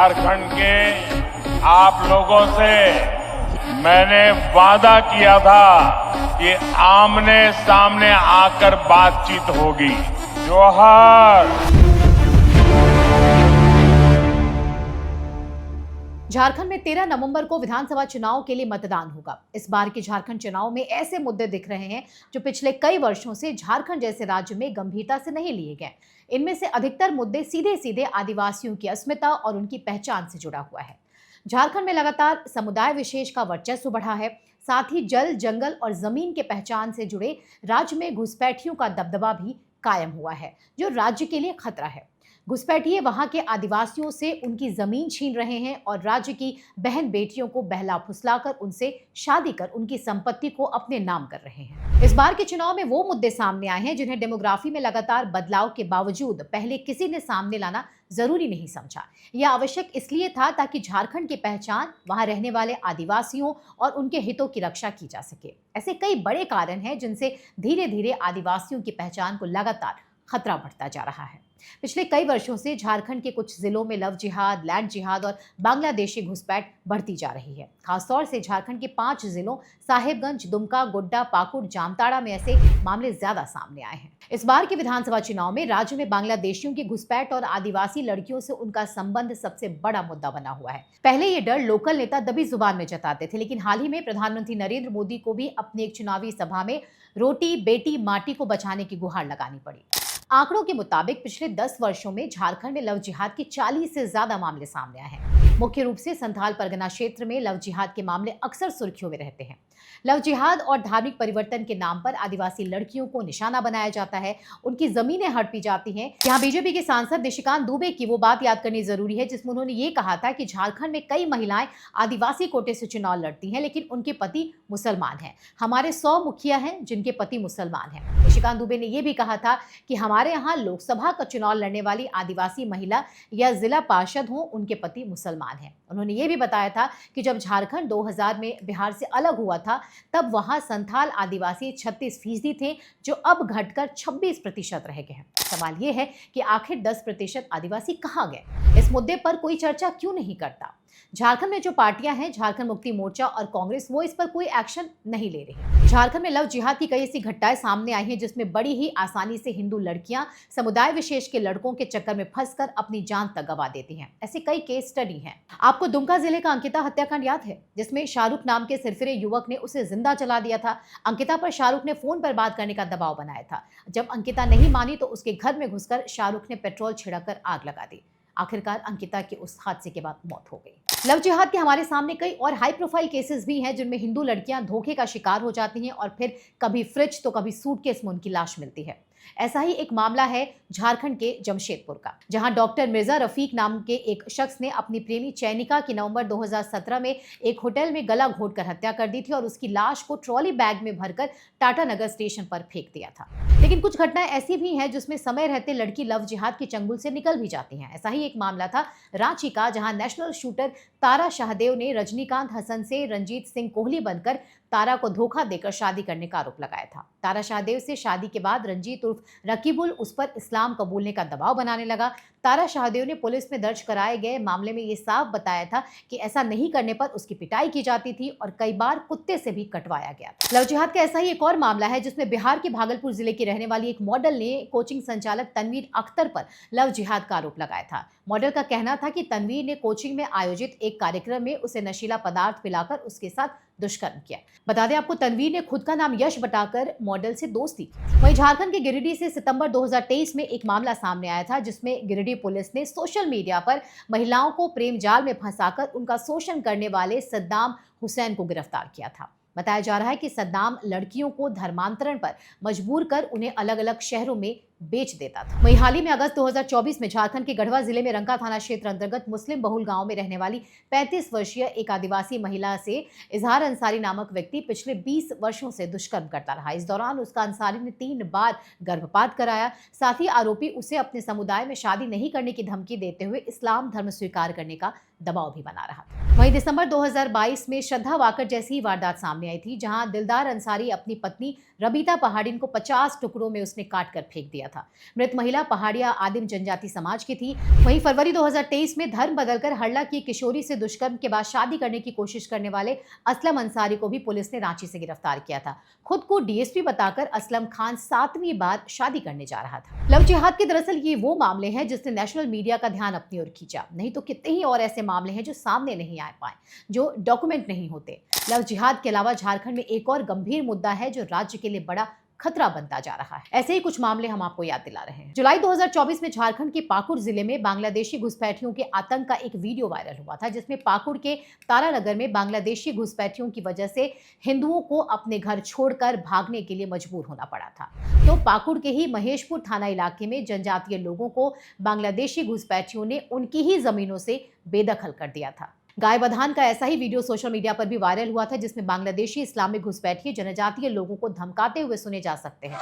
झारखंड के आप लोगों से मैंने वादा किया था कि आमने सामने आकर बातचीत होगी। जोहार। झारखंड में 13 नवंबर को विधानसभा चुनाव के लिए मतदान होगा। इस बार के झारखंड चुनाव में ऐसे मुद्दे दिख रहे हैं जो पिछले कई वर्षों से झारखंड जैसे राज्य में गंभीरता से नहीं लिए गए। इनमें से अधिकतर मुद्दे सीधे सीधे आदिवासियों की अस्मिता और उनकी पहचान से जुड़ा हुआ है। झारखंड में लगातार समुदाय विशेष का वर्चस्व बढ़ा है। साथ ही जल, जंगल और जमीन के पहचान से जुड़े राज्य में घुसपैठियों का दबदबा भी कायम हुआ है, जो राज्य के लिए खतरा है। घुसपैठिए वहां के आदिवासियों से उनकी जमीन छीन रहे हैं और राज्य की बहन बेटियों को बहला फुसलाकर उनसे शादी कर उनकी संपत्ति को अपने नाम कर रहे हैं। इस बार के चुनाव में वो मुद्दे सामने आए हैं जिन्हें डेमोग्राफी में लगातार बदलाव के बावजूद पहले किसी ने सामने लाना जरूरी नहीं समझा। यह आवश्यक इसलिए था ताकि झारखंड की पहचान, वहां रहने वाले आदिवासियों और उनके हितों की रक्षा की जा सके। ऐसे कई बड़े कारण हैं जिनसे धीरे धीरे आदिवासियों की पहचान को लगातार खतरा बढ़ता जा रहा है। पिछले कई वर्षों से झारखंड के कुछ जिलों में लव जिहाद, लैंड जिहाद और बांग्लादेशी घुसपैठ बढ़ती जा रही है। खासतौर से झारखंड के 5 जिलों साहेबगंज, दुमका, गोड्डा, पाकुड़, जामताड़ा में ऐसे मामले ज्यादा सामने आए हैं। इस बार के विधानसभा चुनाव में राज्य में बांग्लादेशियों की घुसपैठ और आदिवासी लड़कियों से उनका संबंध सबसे बड़ा मुद्दा बना हुआ है। पहले ये डर लोकल नेता दबी जुबान में जताते थे, लेकिन हाल ही में प्रधानमंत्री नरेंद्र मोदी को भी अपनी एक चुनावी सभा में रोटी बेटी माटी को बचाने की गुहार लगानी पड़ी। आंकड़ों के मुताबिक पिछले 10 वर्षों में झारखंड में लव जिहाद के 40 से ज्यादा मामले सामने आए हैं। मुख्य रूप से संथाल परगना क्षेत्र में लव जिहाद के मामले अक्सर सुर्खियों में रहते हैं। लव जिहाद और धार्मिक परिवर्तन के नाम पर आदिवासी लड़कियों को निशाना बनाया जाता है, उनकी जमीनें हड़पी जाती हैं। यहाँ बीजेपी के सांसद निशिकांत दुबे की वो बात याद करनी जरूरी है जिसमें उन्होंने ये कहा था कि झारखंड में कई महिलाएं आदिवासी कोटे से चुनाव लड़ती हैं, लेकिन उनके पति मुसलमान हैं। हमारे 100 मुखिया हैं जिनके पति मुसलमान हैं। निशिकांत दुबे ने यह भी कहा था कि हमारे यहाँ लोकसभा का चुनाव लड़ने वाली आदिवासी महिला या जिला पार्षद हो, उनके पति मुसलमान हैं। उन्होंने ये भी बताया था कि जब झारखंड 2000 में बिहार से अलग हुआ था तब वहां संथाल आदिवासी 36% थे, जो अब घटकर 26% रह गए हैं। सवाल ये है कि आखिर 10% आदिवासी कहाँ गए? इस मुद्दे पर कोई चर्चा क्यों नहीं करता? झारखंड में जो पार्टियां हैं, झारखंड मुक्ति मोर्चा और कांग्रेस, वो इस पर कोई एक्शन नहीं ले रही। झारखंड में लव जिहाद की कई ऐसी घटनाएं सामने आई हैं जिसमें बड़ी ही आसानी से हिंदू लड़कियां समुदाय विशेष के लड़कों के चक्कर में फंसकर अपनी जान तक गंवा देती हैं। ऐसे कई केस स्टडी हैं। आपको दुमका जिले का अंकिता हत्याकांड याद है, जिसमें शाहरुख नाम के सिरफिरे युवक ने उसे जिंदा जला दिया था। अंकिता पर शाहरुख ने फोन पर बात करने का दबाव बनाया था। जब अंकिता नहीं मानी तो उसके घर में घुसकर शाहरुख ने पेट्रोल छिड़ककर आग लगा दी। आखिरकार अंकिता की उस हादसे के बाद मौत हो गई। लव जिहाद के हमारे सामने कई और हाई प्रोफाइल केसेस भी हैं जिनमें हिंदू लड़कियां धोखे का शिकार हो जाती हैं और फिर कभी फ्रिज तो कभी सूटकेस में उनकी लाश मिलती है। ऐसा ही एक मामला है झारखंड के जमशेदपुर का, जहां डॉक्टर मिर्जा रफीक नाम के एक शख्स ने अपनी प्रेमी चैनिका की नवंबर 2017 में एक होटल में गला घोंटकर हत्या कर दी थी और उसकी लाश को ट्रॉली बैग में भरकर टाटा नगर स्टेशन पर फेंक दिया था। लेकिन कुछ घटनाएं ऐसी भी हैं जिसमें समय रहते लड़की लव जिहाद की चंगुल से निकल भी जाती हैं। ऐसा ही एक मामला था रांची का, जहां नेशनल शूटर तारा शाहदेव ने रजनीकांत हसन से रंजीत सिंह कोहली बनकर तारा को धोखा देकर शादी करने का आरोप लगाया था। तारा शाहदेव से शादी के बाद रंजीत उर्फ रकीबुल उस पर इस्लाम कबूलने का दबाव बनाने लगा। तारा शाहदेव ने पुलिस में दर्ज कराए गए मामले में ये साफ बताया था कि ऐसा नहीं करने पर उसकी पिटाई की जाती थी और कई बार कुत्ते से भी कटवाया गया था। लव जिहाद का ऐसा ही एक और मामला है जिसमें बिहार के भागलपुर जिले की रहने वाली एक मॉडल ने कोचिंग संचालक तनवीर अख्तर पर लव जिहाद का आरोप लगाया था। मॉडल का कहना था कि तनवीर ने कोचिंग में आयोजित एक कार्यक्रम में उसे नशीला पदार्थ पिलाकर उसके साथ दुष्कर्म किया। बता दें आपको, तनवीर ने खुद का नाम यश बताकर मॉडल से दोस्ती की। वहीं झारखंड के गिरिडीह से सितंबर 2023 में एक मामला सामने आया था जिसमें गिरिडीह पुलिस ने सोशल मीडिया पर महिलाओं को प्रेम जाल में फंसाकर उनका शोषण करने वाले सद्दाम हुसैन को गिरफ्तार किया था। बताया जा रहा है कि सद्दाम लड़कियों को धर्मांतरण पर मजबूर कर उन्हें अलग अलग शहरों में बेच देता था। वहीं हाल ही में अगस्त 2024 में झारखंड के गढ़वा जिले में रंका थाना क्षेत्र अंतर्गत मुस्लिम बहुल गांव में रहने वाली 35 वर्षीय एक आदिवासी महिला से इजहार अंसारी नामक व्यक्ति पिछले 20 वर्षों से दुष्कर्म करता रहा। इस दौरान उसका अंसारी ने 3 बार गर्भपात कराया। साथ ही आरोपी उसे अपने समुदाय में शादी नहीं करने की धमकी देते हुए इस्लाम धर्म स्वीकार करने का दबाव भी बना रहा था। वहीं दिसंबर 2022 में श्रद्धा वाकर जैसी ही वारदात सामने आई थी, जहां दिलदार अंसारी अपनी पत्नी रबीता पहाड़िन को 50 टुकड़ों में उसने काट कर फेंक दिया दिया था। मृत महिला पहाड़िया आदिम जनजाति समाज की थी। वहीं फरवरी 2023 में धर्म बदलकर हरला की किशोरी से दुष्कर्म के बाद शादी करने की कोशिश करने वाले असलम अंसारी को भी पुलिस ने रांची से गिरफ्तार किया था। खुद को डीएसपी बताकर असलम खान 7वीं बार शादी करने जा रहा था। लव जिहाद के दरअसल ये वो मामले हैं जिसने नेशनल मीडिया का ध्यान अपनी ओर खींचा। नहीं तो कितने ही और ऐसे मामले हैं जो सामने नहीं आ पाए, जो डॉक्यूमेंट नहीं होते। लव जिहाद के अलावा झारखंड में एक और गंभीर मुद्दा है जो राज्य के लिए बड़ा खतरा बनता जा रहा है। ऐसे ही कुछ मामले हम आपको याद दिला रहे हैं। जुलाई 2024 में झारखंड के पाकुड़ जिले में बांग्लादेशी घुसपैठियों के आतंक का एक वीडियो वायरल हुआ था, जिसमें पाकुड़ के तारानगर में बांग्लादेशी घुसपैठियों की वजह से हिंदुओं को अपने घर छोड़कर भागने के लिए मजबूर होना पड़ा था। तो पाकुड़ के ही महेशपुर थाना इलाके में जनजातीय लोगों को बांग्लादेशी घुसपैठियों ने उनकी ही जमीनों से बेदखल कर दिया था। गाय बधान का ऐसा ही वीडियो सोशल मीडिया पर भी वायरल हुआ था, जिसमें बांग्लादेशी इस्लामिक घुसपैठिए जनजातीय लोगों को धमकाते हुए सुने जा सकते हैं।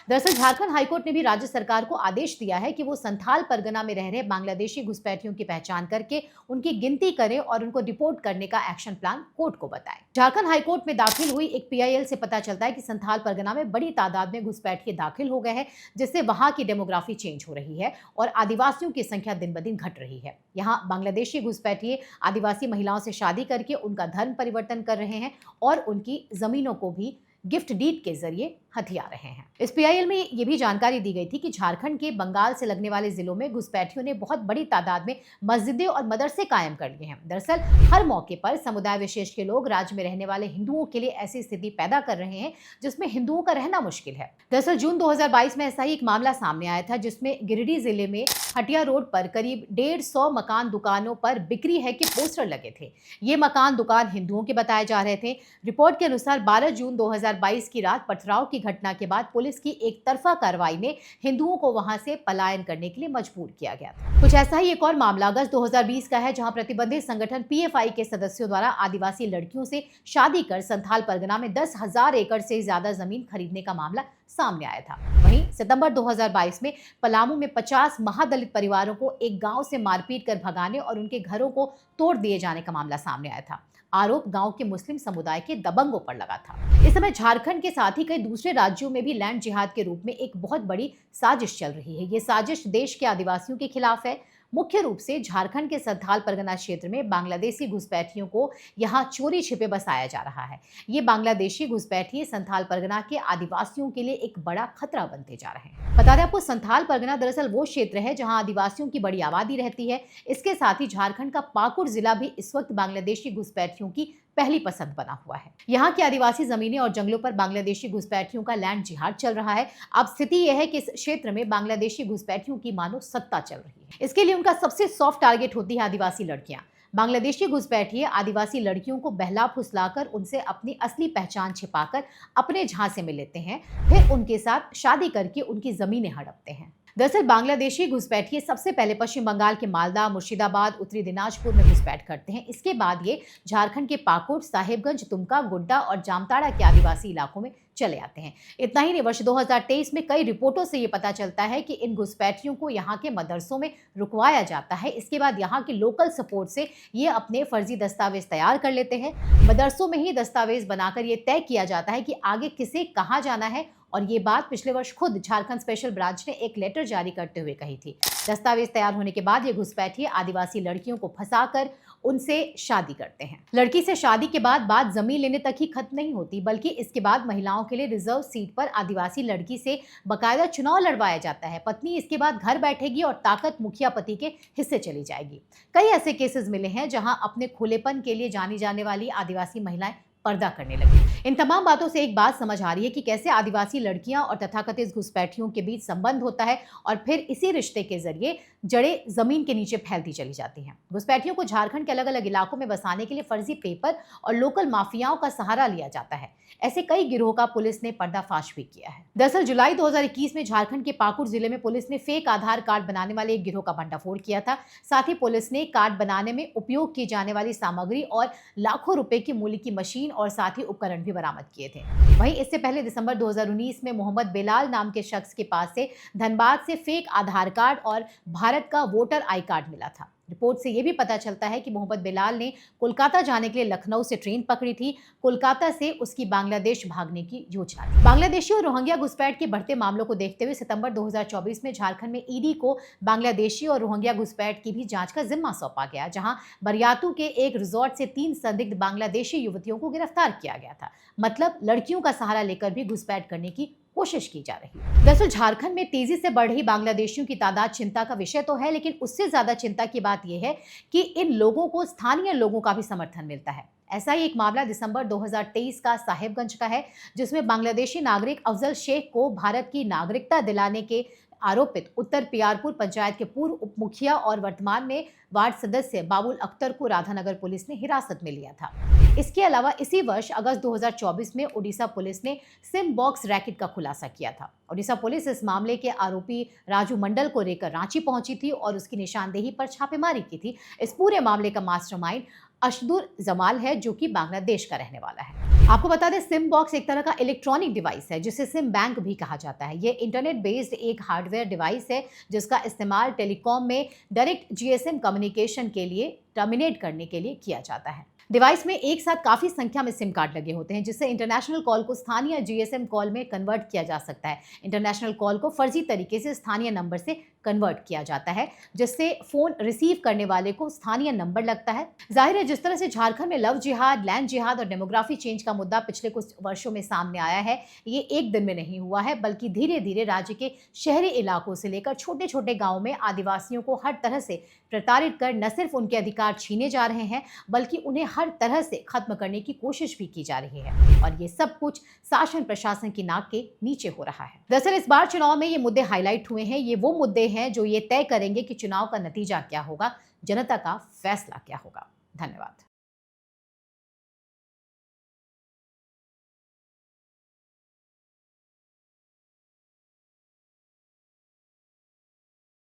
दरअसल झारखंड हाईकोर्ट ने भी राज्य सरकार को आदेश दिया है कि वो संथाल परगना में रह रहे बांग्लादेशी घुसपैठियों की पहचान करके उनकी गिनती करे और उनको रिपोर्ट करने का एक्शन प्लान कोर्ट को बताए। झारखंड हाईकोर्ट में दाखिल हुई एक PIL से पता चलता है कि संथाल परगना में बड़ी तादाद में घुसपैठिए दाखिल हो गए हैं, जिससे वहां की डेमोग्राफी चेंज हो रही है और आदिवासियों की संख्या दिन ब दिन घट रही है। यहाँ बांग्लादेशी घुसपैठिए आदिवासी महिलाओं से शादी करके उनका धर्म परिवर्तन कर रहे हैं और उनकी जमीनों को भी गिफ्ट डीड के जरिए हथिया रहे हैं। इस PIL में ये भी जानकारी दी गई थी कि झारखंड के बंगाल से लगने वाले जिलों में घुसपैठियों ने बहुत बड़ी तादाद में मस्जिदें और मदरसे कायम कर लिए हैं। दरअसल हर मौके पर समुदाय विशेष के लोग राज्य में रहने वाले हिंदुओं के लिए ऐसी स्थिति पैदा कर रहे हैं जिसमें हिंदुओं का रहना मुश्किल है। दरअसल जून 2022 में ऐसा ही एक मामला सामने आया था, जिसमें गिरिडीह जिले में हटिया रोड पर करीब 150 मकान दुकानों पर बिक्री है के पोस्टर लगे थे। ये मकान दुकान हिंदुओं के बताए जा रहे थे। रिपोर्ट के अनुसार 12 जून 2022 की रात पथराव की घटना के बाद पुलिस की एक तरफा कार्रवाई में हिंदुओं को वहां से पलायन करने के लिए मजबूर किया गया था। कुछ ऐसा ही एक और मामला अगस्त 2020 का है, जहां प्रतिबंधित संगठन PFI के सदस्यों द्वारा आदिवासी लड़कियों से शादी कर संथाल परगना में 10,000 एकड़ से ज्यादा जमीन खरीदने का मामला सामने आया था। वहीं सितंबर 2022 में पलामू में 50 महादलित परिवारों को एक गांव से मारपीट कर भगाने और उनके घरों को तोड़ दिए जाने का मामला सामने आया था। आरोप गांव के मुस्लिम समुदाय के दबंगों पर लगा था। इस समय झारखंड के साथ ही कई दूसरे राज्यों में भी लैंड जिहाद के रूप में एक बहुत बड़ी साजिश चल रही है। ये साजिश देश के आदिवासियों के खिलाफ है। मुख्य रूप से झारखंड के संथाल परगना क्षेत्र में बांग्लादेशी घुसपैठियों को यहाँ चोरी छिपे बसाया जा रहा है। ये बांग्लादेशी घुसपैठिए संथाल परगना के आदिवासियों के लिए एक बड़ा खतरा बनते जा रहे हैं। बता दें आपको, संथाल परगना दरअसल वो क्षेत्र है जहाँ आदिवासियों की बड़ी आबादी रहती है। इसके साथ ही झारखंड का पाकुड़ जिला भी इस वक्त बांग्लादेशी घुसपैठियों की पहली पसंद बना हुआ है। यहाँ की आदिवासी जमीनें और जंगलों पर बांग्लादेशी घुसपैठियों का लैंड जिहाद चल रहा है। अब स्थिति यह है कि इस क्षेत्र में बांग्लादेशी घुसपैठियों की मानो सत्ता चल रही है। इसके लिए उनका सबसे सॉफ्ट टारगेट होती है आदिवासी लड़कियां। बांग्लादेशी घुसपैठिए आदिवासी लड़कियों को बहला फुसलाकर उनसे अपनी असली पहचान छिपाकर अपने झांसे में लेते हैं, फिर उनके साथ शादी करके उनकी जमीनें हड़पते हैं। दरअसल बांग्लादेशी घुसपैठिए सबसे पहले पश्चिम बंगाल के मालदा, मुर्शिदाबाद, उत्तरी दिनाजपुर में घुसपैठ करते हैं। इसके बाद ये झारखंड के पाकुड़, साहेबगंज, दुमका, गोड्डा और जामताड़ा के आदिवासी इलाकों में चले आते हैं। इतना ही नहीं, वर्ष 2023 में कई रिपोर्टों से ये पता चलता है कि इन घुसपैठियों को यहाँ के मदरसों में रुकवाया जाता है। इसके बाद यहाँ की लोकल सपोर्ट से ये अपने फर्जी दस्तावेज तैयार कर लेते हैं। मदरसों में ही दस्तावेज बनाकर ये तय किया जाता है कि आगे किसे कहाँ जाना है। और ये बात पिछले वर्ष खुद झारखंड स्पेशल ब्रांच ने एक लेटर जारी करते हुए कही थी। दस्तावेज तैयार होने के बाद ये घुसपैठिए आदिवासी लड़कियों को फंसाकर उनसे शादी करते हैं। लड़की से शादी के बाद बात जमीन लेने तक ही खत्म नहीं होती, बल्कि इसके बाद महिलाओं के लिए रिजर्व सीट पर आदिवासी लड़की से बकायदा चुनाव लड़वाया जाता है। पत्नी इसके बाद घर बैठेगी और ताकत मुखिया पति के हिस्से चली जाएगी। कई ऐसे केसेस मिले हैं जहां अपने खुलेपन के लिए जानी जाने वाली आदिवासी महिलाएं पर्दा करने लगी। इन तमाम बातों से एक बात समझ आ रही है कि कैसे आदिवासी लड़कियां और तथाकथित घुसपैठियों के बीच संबंध होता है और फिर इसी रिश्ते के जरिए जड़ें जमीन के नीचे फैलती चली जाती हैं। घुसपैठियों को झारखंड के अलग अलग इलाकों में बसाने के लिए फर्जी पेपर और लोकल माफियाओं का सहारा लिया जाता है। ऐसे कई गिरोह का पुलिस ने पर्दाफाश भी किया है। दरअसल जुलाई 2021 में झारखंड के पाकुड़ जिले में पुलिस ने फेक आधार कार्ड बनाने वाले एक गिरोह का भंडाफोड़ किया था। साथ ही पुलिस ने कार्ड बनाने में उपयोग की जाने वाली सामग्री और लाखों रुपए की मूल्य की मशीन और साथ ही उपकरण भी बरामद किए थे। वहीं इससे पहले दिसंबर 2019 में मोहम्मद बेलाल नाम के शख्स के पास से धनबाद से फेक आधार कार्ड और भारत का वोटर आई कार्ड मिला था। रिपोर्ट से यह भी पता चलता है कि मोहम्मद बिलाल ने कोलकाता जाने के लिए लखनऊ से ट्रेन पकड़ी थी। कोलकाता से उसकी बांग्लादेश भागने की योजना थी। बांग्लादेशी और रोहिंग्या घुसपैठ के बढ़ते मामलों को देखते हुए सितंबर 2024 में झारखंड में ईडी को बांग्लादेशी और रोहिंग्या घुसपैठ की भी जांच का जिम्मा सौंपा गया, जहां बरियातू के एक रिजॉर्ट से 3 संदिग्ध बांग्लादेशी युवतियों को गिरफ्तार किया गया था। मतलब लड़कियों का सहारा लेकर भी घुसपैठ करने की कोशिश की जा रही है। दरअसल झारखंड में तेजी से बढ़ रही बांग्लादेशियों की तादाद चिंता का विषय तो है, लेकिन उससे ज्यादा चिंता की बात यह है कि इन लोगों को स्थानीय लोगों का भी समर्थन मिलता है। ऐसा ही एक मामला दिसंबर 2023 का साहेबगंज का है, जिसमें बांग्लादेशी नागरिक अफजल शेख को भारत की नागरिकता दिलाने के आरोपित उत्तर पियारपुर पंचायत के पूर्व उप मुखिया और वर्तमान में वार्ड सदस्य बाबुल अख्तर को राधानगर पुलिस ने हिरासत में लिया था। इसके अलावा इसी वर्ष अगस्त 2024 में ओडिशा पुलिस ने सिम बॉक्स रैकेट का खुलासा किया था। ओडिशा पुलिस इस मामले के आरोपी राजू मंडल को लेकर रांची पहुंची थी और उसकी निशानदेही पर छापेमारी की थी। इस पूरे मामले का मास्टरमाइंड अशदुर जमाल है, जो कि बांग्लादेश का रहने वाला है। आपको बता दें, सिम बॉक्स एक तरह का इलेक्ट्रॉनिक डिवाइस है जिसे सिम बैंक भी कहा जाता है। ये इंटरनेट बेस्ड एक हार्डवेयर डिवाइस है जिसका इस्तेमाल टेलीकॉम में डायरेक्ट जीएसएम कम्युनिकेशन के लिए टर्मिनेट करने के लिए किया जाता है। डिवाइस में एक साथ काफी संख्या में सिम कार्ड लगे होते हैं, जिससे इंटरनेशनल कॉल को स्थानीय जीएसएम कॉल में कन्वर्ट किया जा सकता है। इंटरनेशनल कॉल को फर्जी तरीके से स्थानीय नंबर से कन्वर्ट किया जाता है, जिससे फोन रिसीव करने वाले को स्थानीय नंबर लगता है। जाहिर है, जिस तरह से झारखंड में लव जिहाद, लैंड जिहाद और डेमोग्राफी चेंज का मुद्दा पिछले कुछ वर्षों में सामने आया है, ये एक दिन में नहीं हुआ है, बल्कि धीरे धीरे राज्य के शहरी इलाकों से लेकर छोटे छोटे गाँवों में आदिवासियों को हर तरह से प्रताड़ित कर न सिर्फ उनके अधिकार छीने जा रहे हैं, बल्कि उन्हें हर तरह से खत्म करने की कोशिश भी की जा रही है। और ये सब कुछ शासन प्रशासन की नाक के नीचे हो रहा है। दरअसल इस बार चुनाव में ये मुद्दे हाईलाइट हुए हैं। ये वो मुद्दे हैं जो ये तय करेंगे कि चुनाव का नतीजा क्या होगा, जनता का फैसला क्या होगा। धन्यवाद।